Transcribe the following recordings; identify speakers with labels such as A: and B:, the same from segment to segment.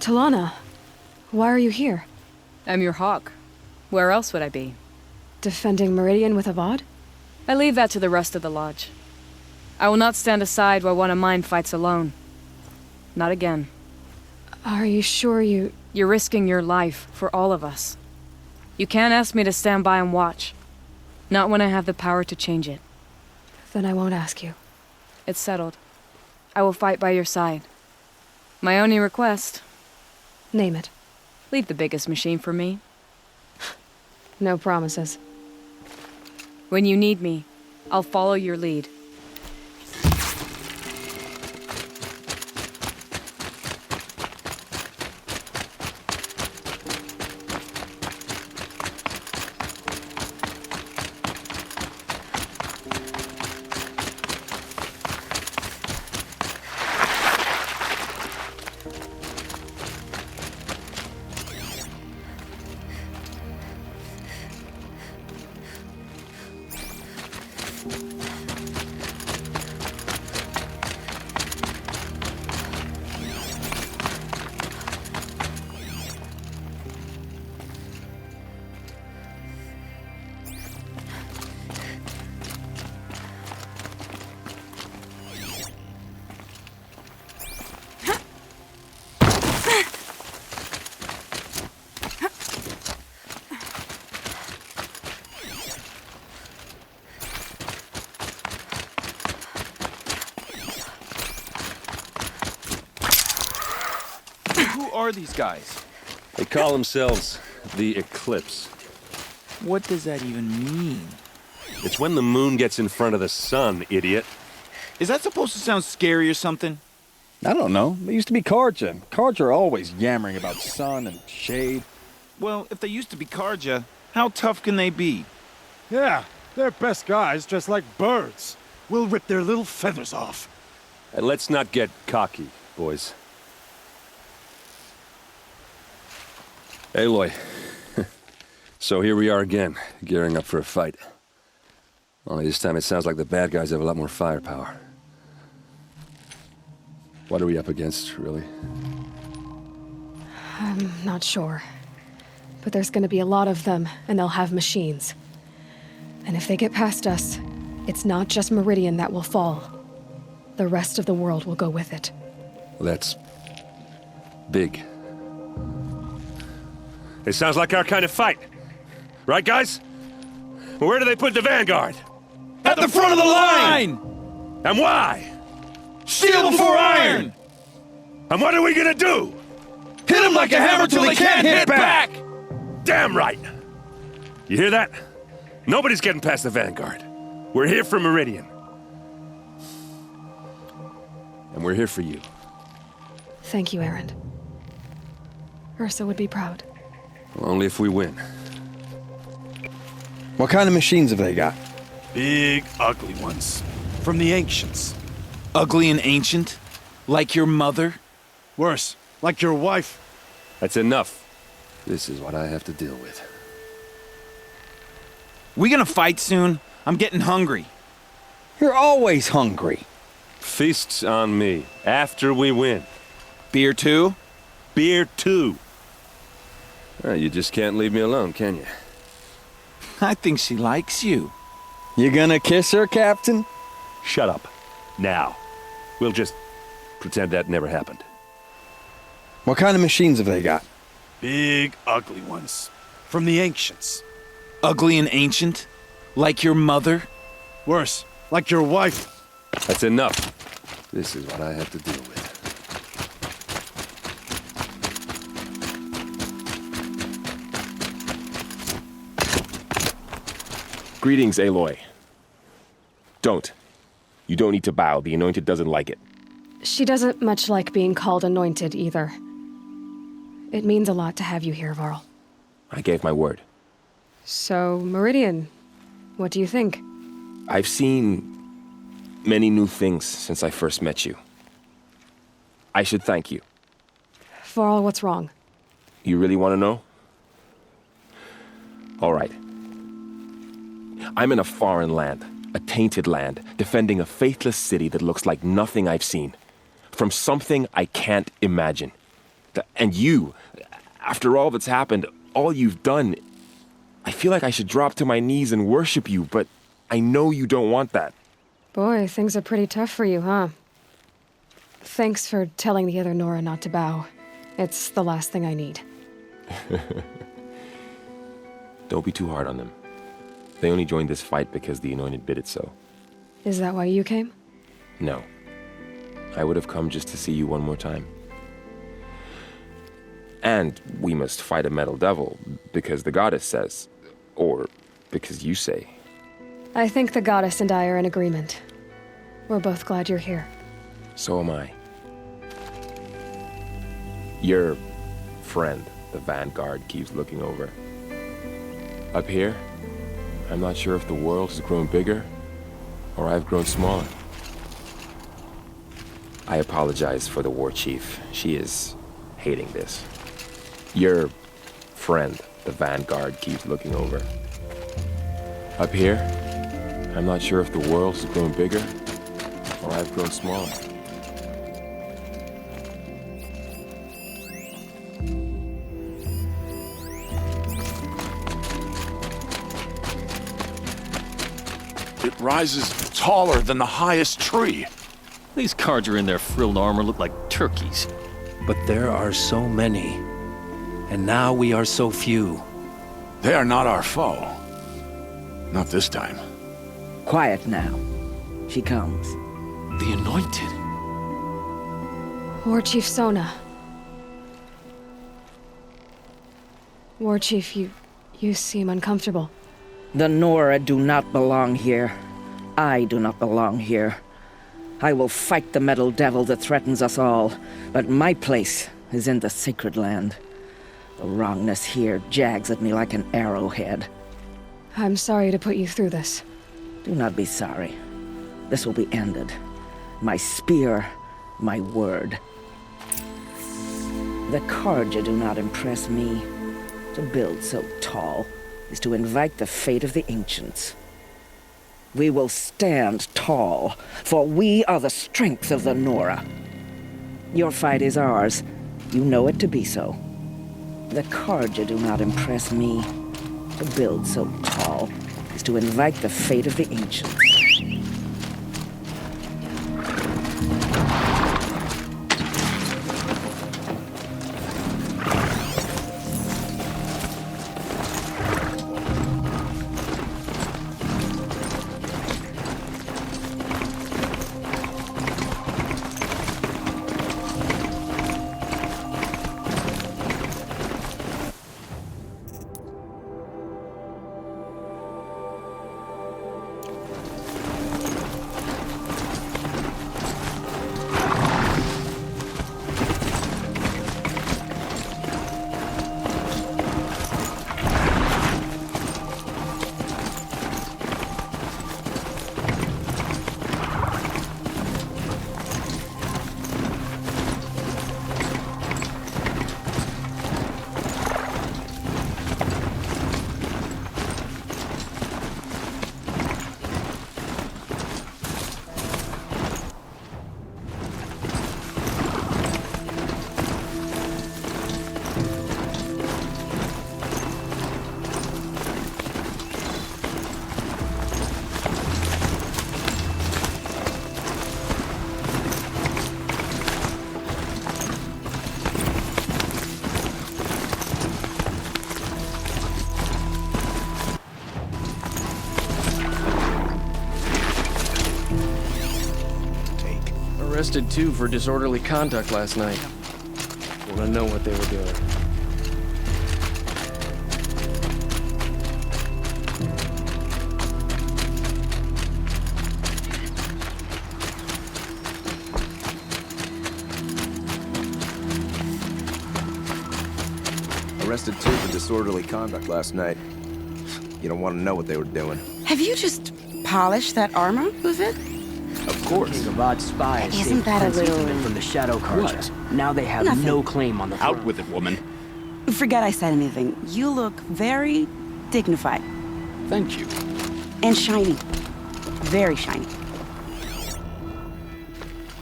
A: Talana, why are you here?
B: I'm your hawk. Where else would I be?
A: Defending Meridian with Avad?
B: I leave that to the rest of the Lodge. I will not stand aside while one of mine fights alone. Not again.
A: Are you sure you...
B: You're risking your life for all of us. You can't ask me to stand by and watch. Not when I have the power to change it.
A: Then I won't ask you.
B: It's settled. I will fight by your side. My only request...
A: Name it.
B: Leave the biggest machine for me.
A: No promises.
B: When you need me, I'll follow your lead.
C: Who are these guys?
D: They call themselves the Eclipse.
C: What does that even mean?
D: It's when the moon gets in front of the sun, idiot.
C: Is that supposed to sound scary or something?
E: I don't know. They used to be Carja, and Carja are always yammering about sun and shade.
C: Well, if they used to be Carja, how tough can they be?
F: Yeah, they're best guys dressed like birds. We'll rip their little feathers off.
D: And let's not get cocky, boys. Aloy. So here we are again, gearing up for a fight. Only this time it sounds like the bad guys have a lot more firepower. What are we up against, really?
A: I'm not sure. But there's gonna be a lot of them, and they'll have machines. And if they get past us, it's not just Meridian that will fall. The rest of the world will go with it.
D: That's... big. It sounds like our kind of fight. Right, guys? Where do they put the Vanguard?
C: At the front of the line!
D: And why?
C: Steel before iron!
D: And what are we gonna do?
C: Hit them like a hammer till they can't hit back!
D: Damn right! You hear that? Nobody's getting past the Vanguard. We're here for Meridian. And we're here for you.
A: Thank you, Erend. Ursa would be proud.
D: Well, only if we win.
E: What kind of machines have they got?
F: Big, ugly ones. From the ancients.
C: Ugly and ancient? Like your mother?
F: Worse, like your wife.
D: That's enough. This is what I have to deal with.
C: We gonna fight soon? I'm getting hungry.
E: You're always hungry.
D: Feasts on me, after we win.
C: Beer too?
D: Beer too. You just can't leave me alone, can you?
C: I think she likes you.
E: You gonna kiss her, Captain?
D: Shut up. Now. We'll just pretend that never happened.
E: What kind of machines have they got?
F: Big, ugly ones. From the ancients.
C: Ugly and ancient? Like your mother?
F: Worse, like your wife.
D: That's enough. This is what I have to deal with.
G: Greetings, Aloy. Don't. You don't need to bow. The Anointed doesn't like it.
A: She doesn't much like being called anointed, either. It means a lot to have you here, Varl.
G: I gave my word.
A: So, Meridian, what do you think?
G: I've seen many new things since I first met you. I should thank you.
A: Varl, what's wrong?
G: You really want to know? All right. I'm in a foreign land, a tainted land, defending a faithless city that looks like nothing I've seen. From something I can't imagine. And you, after all that's happened, all you've done, I feel like I should drop to my knees and worship you, but I know you don't want that.
A: Boy, things are pretty tough for you, huh? Thanks for telling the other Nora not to bow. It's the last thing I need.
G: Don't be too hard on them. They only joined this fight because the Anointed bid it so.
A: Is that why you came?
G: No. I would have come just to see you one more time. And we must fight a metal devil, because the goddess says. Or because you say.
A: I think the goddess and I are in agreement. We're both glad you're here.
G: So am I. Your friend, the Vanguard, keeps looking over. Up here, I'm not sure if the world has grown bigger, or I've grown smaller. I apologize for the war chief. She is hating this. Your friend, the Vanguard, keeps looking over. Up here, I'm not sure if the world has grown bigger, or I've grown smaller.
H: It rises taller than the highest tree.
I: These Carja in their frilled armor look like turkeys.
J: But there are so many. And now we are so few.
H: They are not our foe. Not this time.
K: Quiet now. She comes.
I: The Anointed.
A: War Chief Sona. War Chief, you seem uncomfortable.
K: The Nora do not belong here. I do not belong here. I will fight the metal devil that threatens us all, but my place is in the sacred land. The wrongness here jags at me like an arrowhead.
A: I'm sorry to put you through this.
K: Do not be sorry. This will be ended. My spear, my word. The Carja do not impress me. To build so tall is to invite the fate of the ancients. We will stand tall, for we are the strength of the Nora. Your fight is ours. You know it to be so. The Carja do not impress me. To build so tall is to invite the fate of the ancients.
L: Arrested two for disorderly conduct last night. Wanna know what they were doing.
M: Arrested two for disorderly conduct last night. You don't want to know what they were doing.
N: Have you just polished that armor with it?
M: Of course.
O: King Avad's spies
N: Isn't
O: saved
N: that a
O: Prince
N: little...
O: Ethan from the Shadow Carja. Now they have
N: Nothing.
O: no claim on the throne.
H: Out with it, woman.
N: Forget I said anything. You look very dignified.
H: Thank you.
N: And shiny. Very shiny.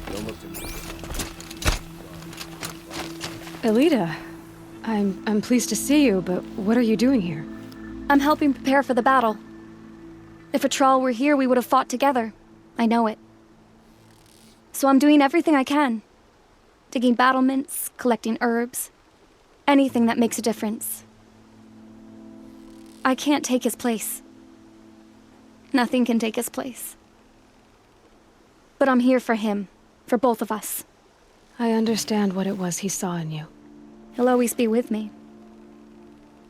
M: Don't look to me.
A: Elita, I'm pleased to see you, but what are you doing here?
P: I'm helping prepare for the battle. If Atral were here, we would have fought together. I know it. So I'm doing everything I can. Digging battlements, collecting herbs. Anything that makes a difference. I can't take his place. Nothing can take his place. But I'm here for him, for both of us.
A: I understand what it was he saw in you.
P: He'll always be with me.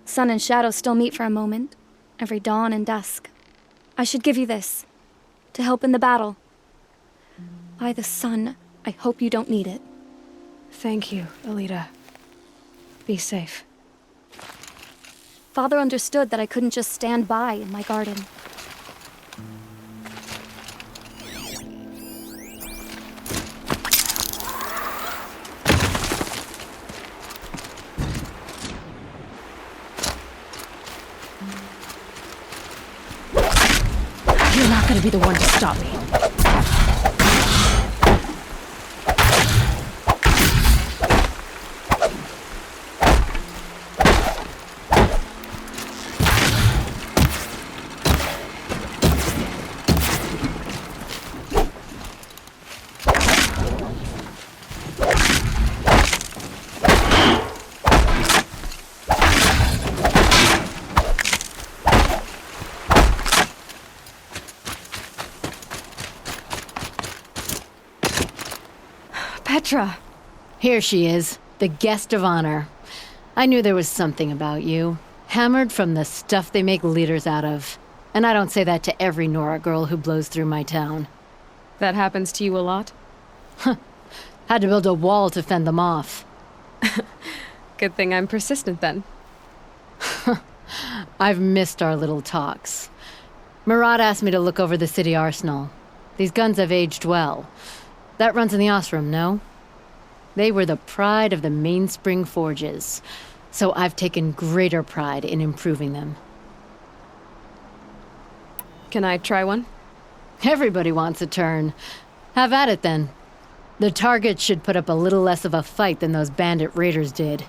P: Sun and shadow still meet for a moment, every dawn and dusk. I should give you this, to help in the battle. By the sun, I hope you don't need it.
A: Thank you, Elita. Be safe.
P: Father understood that I couldn't just stand by in my garden.
A: You're not gonna be the one to stop me. Petra!
Q: Here she is, the guest of honor. I knew there was something about you. Hammered from the stuff they make leaders out of. And I don't say that to every Nora girl who blows through my town.
A: That happens to you a lot?
Q: Had to build a wall to fend them off.
A: Good thing I'm persistent then.
Q: I've missed our little talks. Murad asked me to look over the city arsenal. These guns have aged well. That runs in the Osram, no? They were the pride of the Mainspring Forges, so I've taken greater pride in improving them.
A: Can I try one?
Q: Everybody wants a turn. Have at it, then. The target should put up a little less of a fight than those bandit raiders did.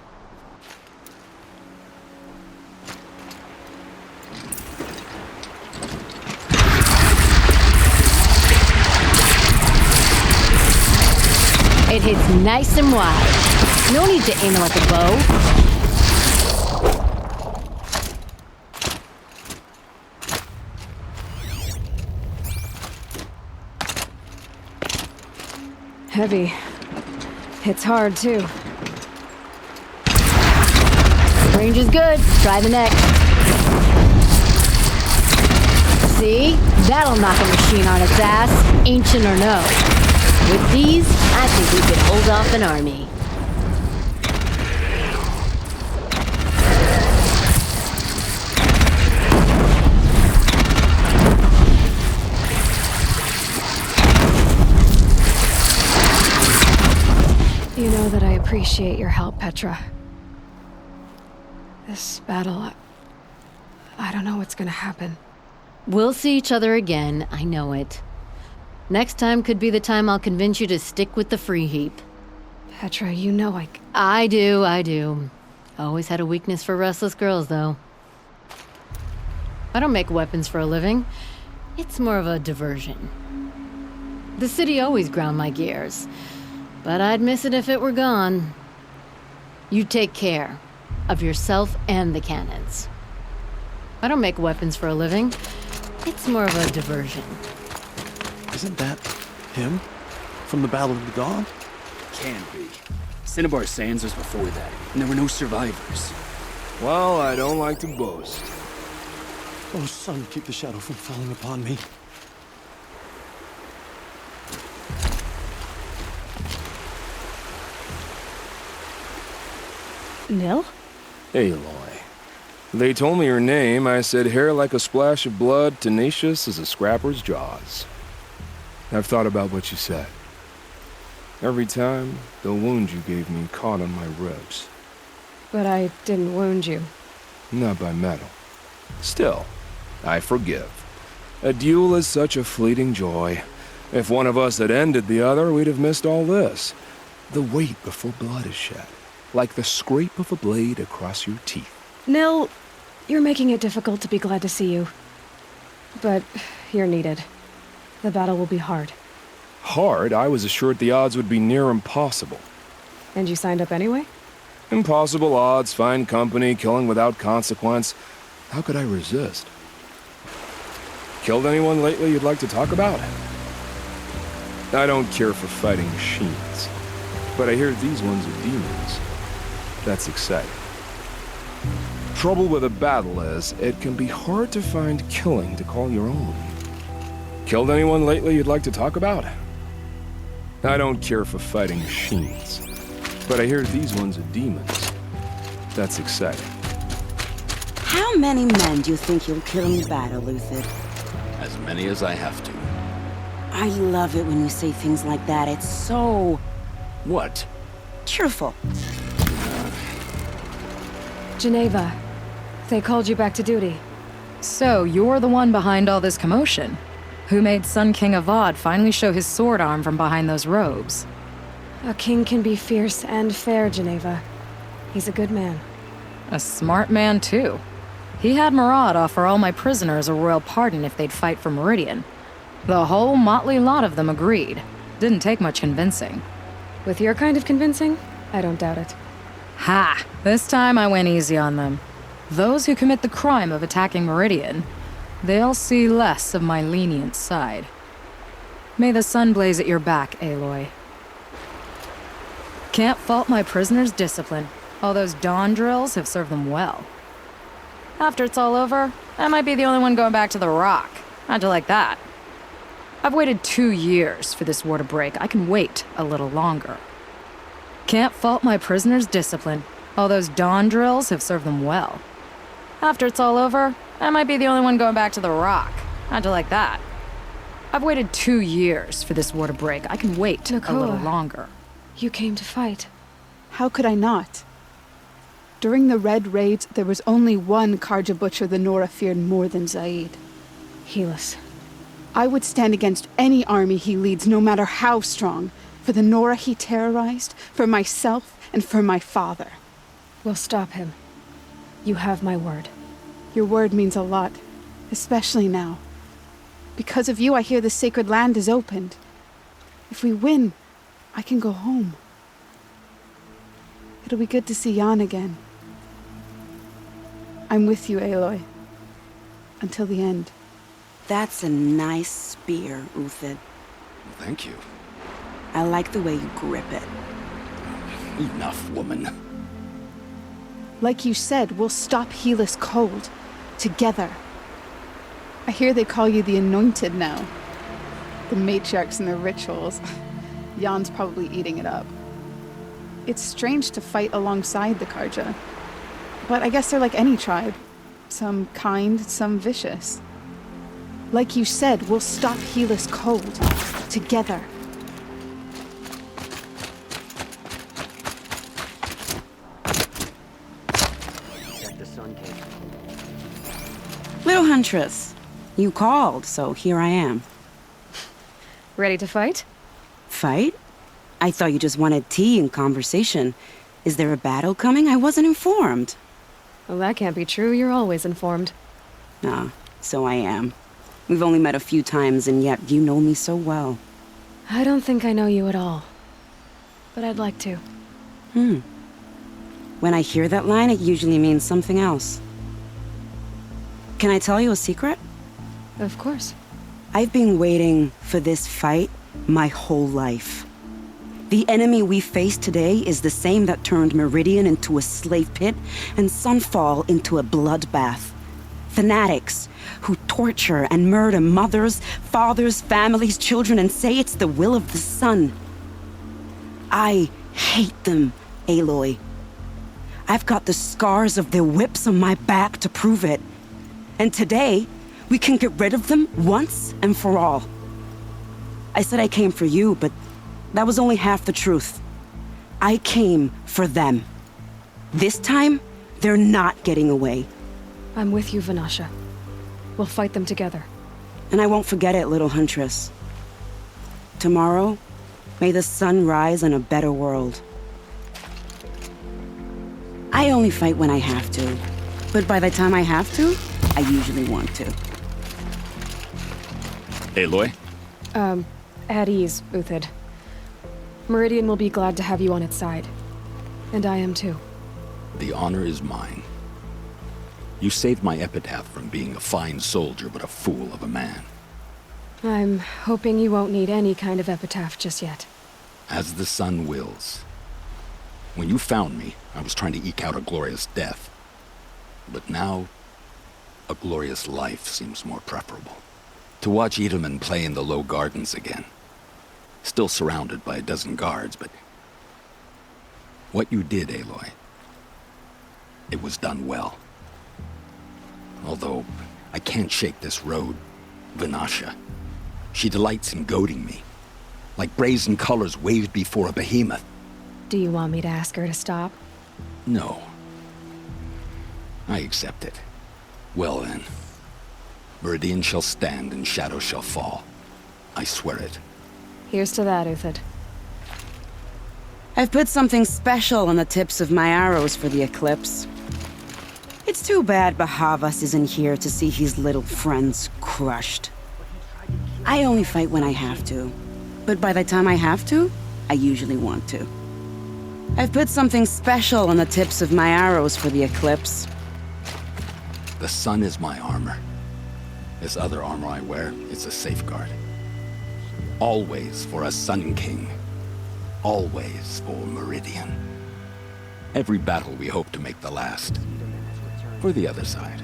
Q: It hits nice and wide. No need to aim it like a bow.
A: Heavy. Hits hard, too.
Q: Range is good. Try the next. See? That'll knock a machine on its ass, ancient or no. With these, I think we could hold off an army.
A: You know that I appreciate your help, Petra. This battle, I don't know what's gonna happen.
Q: We'll see each other again, I know it. Next time could be the time I'll convince you to stick with the free heap.
A: Petra, you know
Q: I do. Always had a weakness for restless girls, though. I don't make weapons for a living. It's more of a diversion. The city always ground my gears, but I'd miss it if it were gone. You take care of yourself and the cannons. I don't make weapons for a living. It's more of a diversion.
F: Isn't that him? From the Battle of the Dawn?
O: Can't be. Cinnabar Sands was before that, and there were no survivors.
M: Well, I don't like to boast.
F: Oh, sun, keep the shadow from falling upon me.
A: Nil?
G: Aloy. They told me your name. I said hair like a splash of blood, tenacious as a scrapper's jaws. I've thought about what you said. Every time, the wound you gave me caught on my ribs.
A: But I didn't wound you.
G: Not by metal. Still, I forgive. A duel is such a fleeting joy. If one of us had ended the other, we'd have missed all this. The wait before blood is shed. like the scrape of a blade across your teeth.
A: Nil, you're making it difficult to be glad to see you. But you're needed. The battle will be hard.
G: Hard? I was assured the odds would be near impossible.
A: And you signed up anyway?
G: Impossible odds, fine company, killing without consequence. How could I resist? Killed anyone lately you'd like to talk about? I don't care for fighting machines, but I hear these ones are demons. That's exciting. Trouble with a battle is, it can be hard to find killing to call your own. Killed anyone lately you'd like to talk about? I don't care for fighting machines, but I hear these ones are demons. That's exciting.
N: How many men do you think you'll kill in the battle, Luthid?
I: As many as I have to.
N: I love it when you say things like that. It's so...
I: What?
N: cheerful.
A: Geneva, they called you back to duty.
B: So, you're the one behind all this commotion? Who made Sun King Avad finally show his sword arm from behind those robes?
A: A king can be fierce and fair, Geneva. He's a good man.
B: A smart man, too. He had Murad offer all my prisoners a royal pardon if they'd fight for Meridian. The whole motley lot of them agreed. Didn't take much convincing.
A: With your kind of convincing, I don't doubt it.
B: Ha! This time I went easy on them. Those who commit the crime of attacking Meridian, they'll see less of my lenient side. May the sun blaze at your back, Aloy. Can't fault my prisoners' discipline. All those dawn drills have served them well. After it's all over, I might be the only one going back to the Rock. How'd you like that? I've waited 2 years for this war to break. I can wait a little longer. Can't fault my prisoners' discipline. All those dawn drills have served them well. After it's all over, I might be the only one going back to the Rock. How'd you like that? I've waited 2 years for this war to break. I can wait a little longer.
A: You came to fight.
R: How could I not? During the Red Raids, there was only one Karja Butcher the Nora feared more than Zaid.
A: Helis.
R: I would stand against any army he leads, no matter how strong. For the Nora he terrorized, for myself, and for my father.
A: We'll stop him. You have my word.
R: Your word means a lot, especially now. Because of you, I hear the sacred land is opened. If we win, I can go home. It'll be good to see Jan again. I'm with you, Aloy. Until the end.
N: That's a nice spear, Uthid.
I: Thank you.
N: I like the way you grip it.
I: Enough, woman.
R: Like you said, we'll stop Helis cold. Together. I hear they call you the Anointed now. The matriarchs and their rituals. Jan's probably eating it up. It's strange to fight alongside the Karja. But I guess they're like any tribe. Some kind, some vicious. Like you said, we'll stop Helis cold. Together.
N: Little Huntress, you called, so here I am.
A: Ready to fight?
N: Fight? I thought you just wanted tea and conversation. Is there a battle coming? I wasn't informed.
A: Well, that can't be true. You're always informed.
N: Ah, so I am. We've only met a few times, and yet you know me so well.
A: I don't think I know you at all. But I'd like to.
N: When I hear that line, it usually means something else. Can I tell you a secret?
A: Of course.
N: I've been waiting for this fight my whole life. The enemy we face today is the same that turned Meridian into a slave pit and Sunfall into a bloodbath. Fanatics who torture and murder mothers, fathers, families, children, and say it's the will of the sun. I hate them, Aloy. I've got the scars of their whips on my back to prove it. And today, we can get rid of them once and for all. I said I came for you, but that was only half the truth. I came for them. This time, they're not getting away.
A: I'm with you, Vanasha. We'll fight them together.
N: And I won't forget it, little Huntress. Tomorrow, may the sun rise in a better world. I only fight when I have to. But by the time I have to, I usually want to.
O: Aloy?
A: At ease, Uthid. Meridian will be glad to have you on its side. And I am too.
S: The honor is mine. You saved my epitaph from being a fine soldier but a fool of a man.
A: I'm hoping you won't need any kind of epitaph just yet.
S: As the sun wills. When you found me, I was trying to eke out a glorious death. But now, a glorious life seems more preferable. To watch Edelman play in the low gardens again. Still surrounded by a dozen guards, but... what you did, Aloy, it was done well. Although, I can't shake this road, Vanasha. She delights in goading me. Like brazen colors waved before a behemoth.
A: Do you want me to ask her to stop?
S: No. I accept it. Well then. Meridian shall stand and shadow shall fall. I swear it.
A: Here's to that, Uthid.
N: I've put something special on the tips of my arrows for the eclipse. It's too bad Bahavas isn't here to see his little friends crushed. I only fight when I have to. But by the time I have to, I usually want to. I've put something special on the tips of my arrows for the eclipse.
S: The sun is my armor. This other armor I wear is a safeguard. Always for a Sun King. Always for Meridian. Every battle we hope to make the last. For the other side.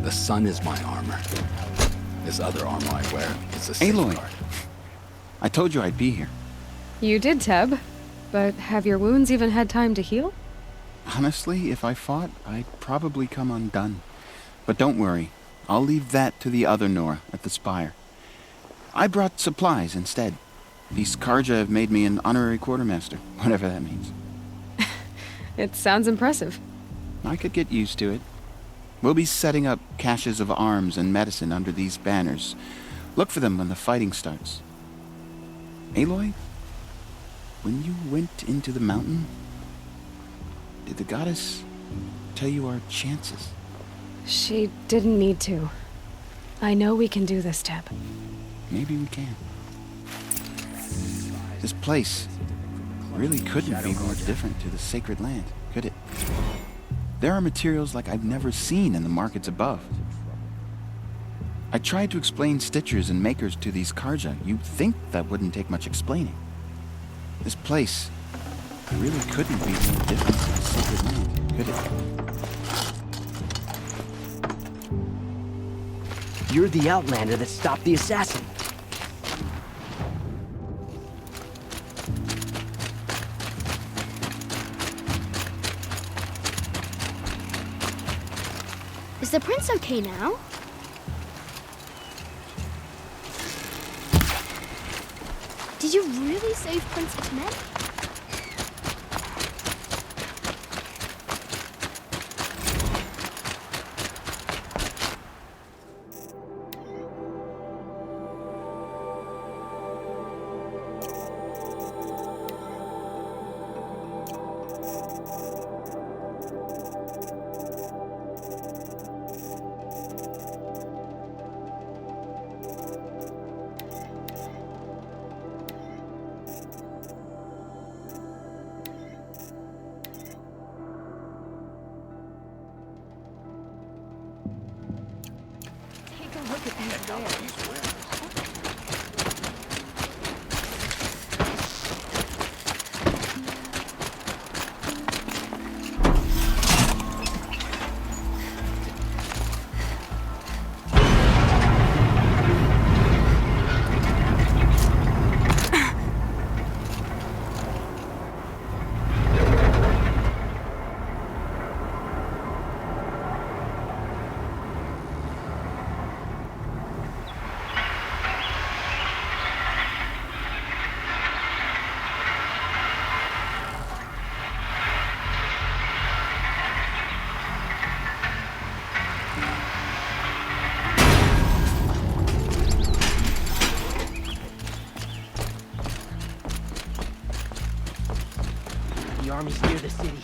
S: The sun is my armor. This other armor I wear is a safeguard.
T: Aloy, I told you I'd be here.
A: You did, Teb. But have your wounds even had time to heal?
T: Honestly, if I fought, I'd probably come undone. But don't worry. I'll leave that to the other Nora at the Spire. I brought supplies instead. These Karja have made me an honorary quartermaster, whatever that means.
A: It sounds impressive.
T: I could get used to it. We'll be setting up caches of arms and medicine under these banners. Look for them when the fighting starts. Aloy, when you went into the mountain, did the goddess tell you our chances?
A: She didn't need to. I know we can do this, Teb.
T: Maybe we can. This place really couldn't be more different to the sacred land, could it? There are materials like I've never seen in the markets above. I tried to explain stitchers and makers to these Karja. You'd think that wouldn't take much explaining. This place really couldn't be more different to the sacred land, could it?
U: You're the Outlander that stopped the assassin.
V: Is the prince okay now? Did you really save Prince Ahmed?
U: The army's near the city.